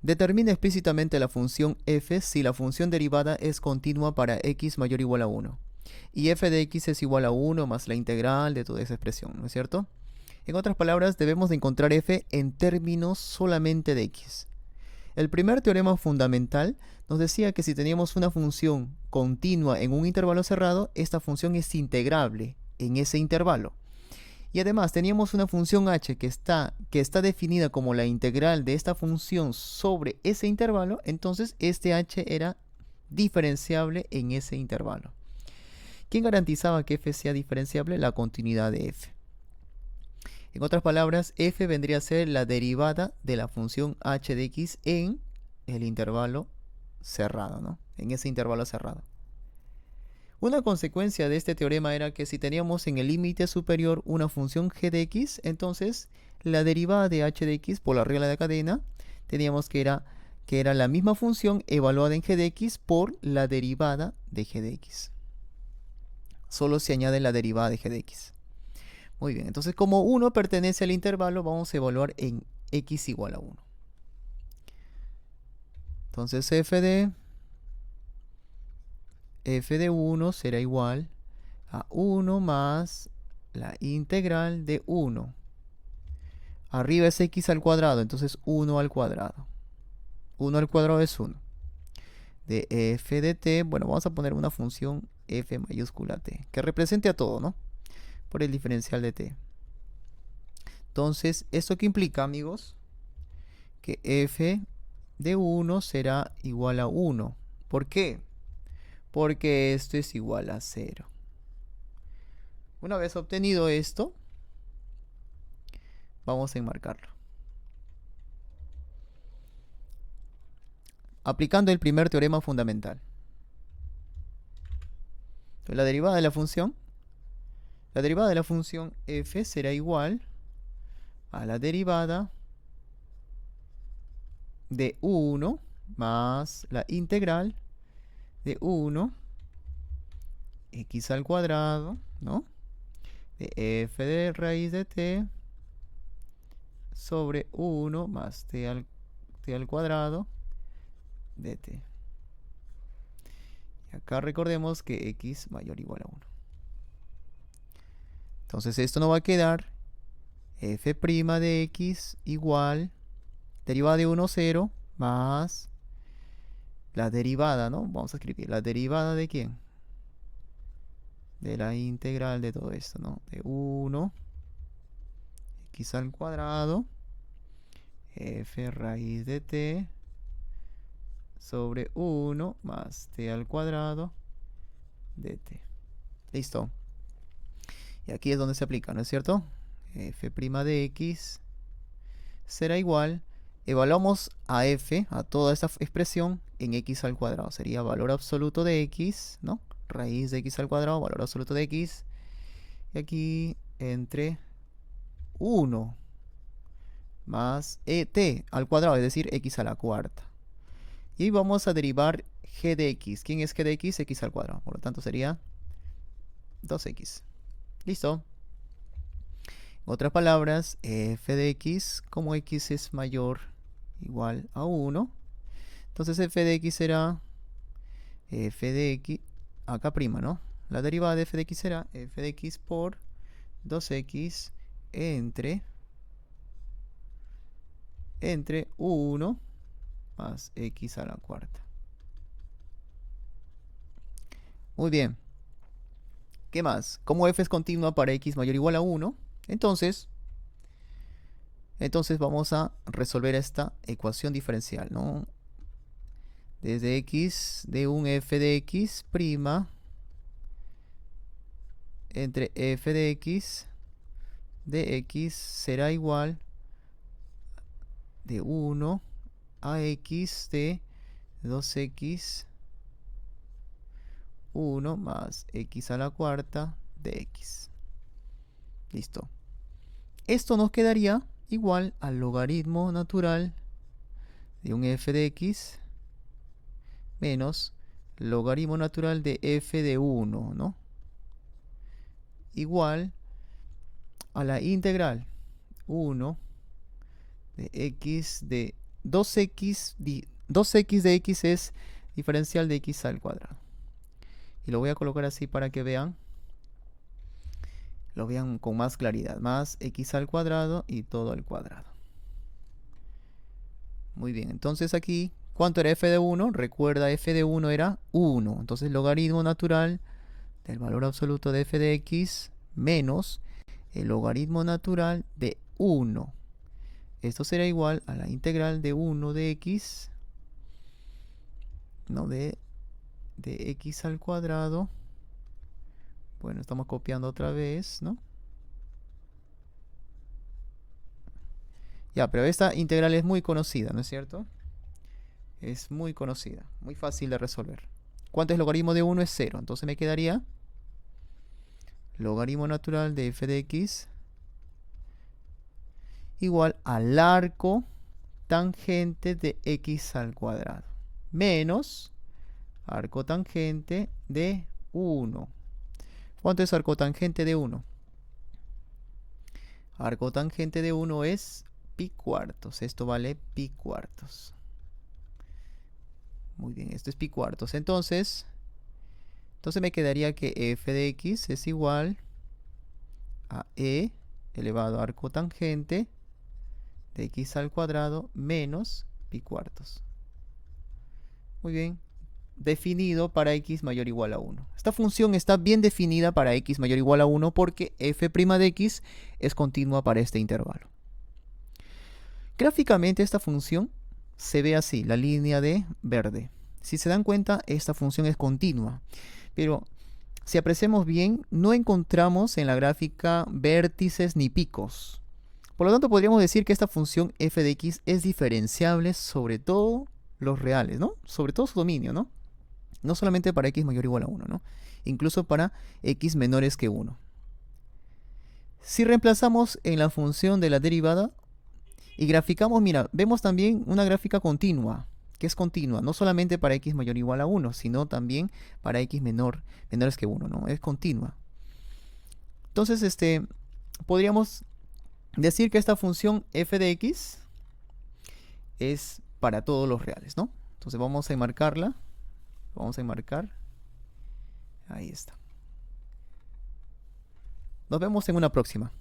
Determina explícitamente la función f si la función derivada es continua para x mayor o igual a 1. Y f de x es igual a 1 más la integral de toda esa expresión, ¿no es cierto? En otras palabras, debemos de encontrar f en términos solamente de x. El primer teorema fundamental nos decía que si teníamos una función continua en un intervalo cerrado, esta función es integrable en ese intervalo. Y además teníamos una función h que está definida como la integral de esta función sobre ese intervalo, entonces este h era diferenciable en ese intervalo. ¿Quién garantizaba que f sea diferenciable? La continuidad de f. En otras palabras, f vendría a ser la derivada de la función h de x en el intervalo cerrado, ¿no? En ese intervalo cerrado. Una consecuencia de este teorema era que si teníamos en el límite superior una función g de x, entonces la derivada de h de x por la regla de cadena, teníamos que era la misma función evaluada en g de x por la derivada de g de x. Solo se añade la derivada de g de x. Muy bien, entonces como 1 pertenece al intervalo, vamos a evaluar en x igual a 1. Entonces f de 1 será igual a 1 más la integral de 1. Arriba es x al cuadrado, entonces 1 al cuadrado. 1 al cuadrado es 1. De f de t, bueno, vamos a poner una función f mayúscula t, que represente a todo, ¿no? Por el diferencial de t. Entonces, ¿esto qué implica, amigos? Que f de 1 será igual a 1. ¿Por qué? Porque esto es igual a 0. Una vez obtenido esto, vamos a enmarcarlo. Aplicando el primer teorema fundamental. Entonces, la derivada de la función f será igual a la derivada de 1 más la integral de 1 x al cuadrado, ¿no? De f de raíz de t sobre 1 más t al cuadrado de t. Y acá recordemos que x mayor o igual a 1. Entonces esto nos va a quedar f' de x igual derivada de 1, 0, más la derivada, ¿no? Vamos a escribir la derivada de quién? De la integral de todo esto, ¿no? De 1 x al cuadrado f raíz de t sobre 1 más t al cuadrado de t. Listo. Y aquí es donde se aplica, ¿no es cierto? f' de x será igual, evaluamos a f, a toda esta expresión, en x al cuadrado. Sería valor absoluto de x, ¿no? Raíz de x al cuadrado, valor absoluto de x. Y aquí entre 1 más t al cuadrado, es decir, x a la cuarta. Y vamos a derivar g de x. ¿Quién es g de x? X al cuadrado. Por lo tanto sería 2x. Listo. En otras palabras, f de x, como x es mayor o igual a 1, entonces f de x será f de x, acá prima, ¿no? La derivada de f de x será f de x por 2x entre 1 más x a la cuarta. Muy bien. ¿Qué más? Como f es continua para x mayor o igual a 1, entonces vamos a resolver esta ecuación diferencial, ¿no? Desde x de un f de x prima entre f de x será igual de 1 a x de 2x 1 más x a la cuarta de x. Listo. Esto nos quedaría igual al logaritmo natural de un f de x menos logaritmo natural de f de 1, ¿no? Igual a la integral 1 de x de 2x de x es diferencial de x al cuadrado. Y lo voy a colocar así para que vean. Lo vean con más claridad. Más x al cuadrado y todo al cuadrado. Muy bien, entonces aquí, ¿cuánto era f de 1? Recuerda, f de 1 era 1. Entonces, logaritmo natural del valor absoluto de f de x menos el logaritmo natural de 1. Esto será igual a la integral de 1 de x, no, de x al cuadrado. Bueno, estamos copiando otra vez, ¿no? Ya, pero esta integral es muy conocida, ¿no es cierto? Es muy conocida, muy fácil de resolver. ¿Cuánto es logaritmo de 1? Es 0. Entonces me quedaría logaritmo natural de f de x igual al arco tangente de x al cuadrado menos arco tangente de 1. ¿Cuánto es arco tangente de 1? Arco tangente de 1 es pi cuartos. Esto vale pi cuartos. Muy bien, esto es pi cuartos. Entonces me quedaría que f de x es igual a e elevado a arco tangente de x al cuadrado menos pi cuartos. Muy bien. Definido para x mayor o igual a 1. Esta función está bien definida para x mayor o igual a 1 porque f' de x es continua para este intervalo. Gráficamente esta función se ve así, la línea de verde. Si se dan cuenta, esta función es continua. Pero si apreciamos bien, no encontramos en la gráfica vértices ni picos. Por lo tanto, podríamos decir que esta función f de x es diferenciable sobre todo los reales, ¿no? Sobre todo su dominio, ¿no? No solamente para x mayor o igual a 1, ¿no? Incluso para x menores que 1. Si reemplazamos en la función de la derivada y graficamos, mira, vemos también una gráfica continua, que es continua, no solamente para x mayor o igual a 1, sino también para x menores que 1, ¿no? Es continua. Entonces, podríamos decir que esta función f de x es para todos los reales, ¿no? Entonces vamos a enmarcarla. Vamos a enmarcar. Ahí está. Nos vemos en una próxima.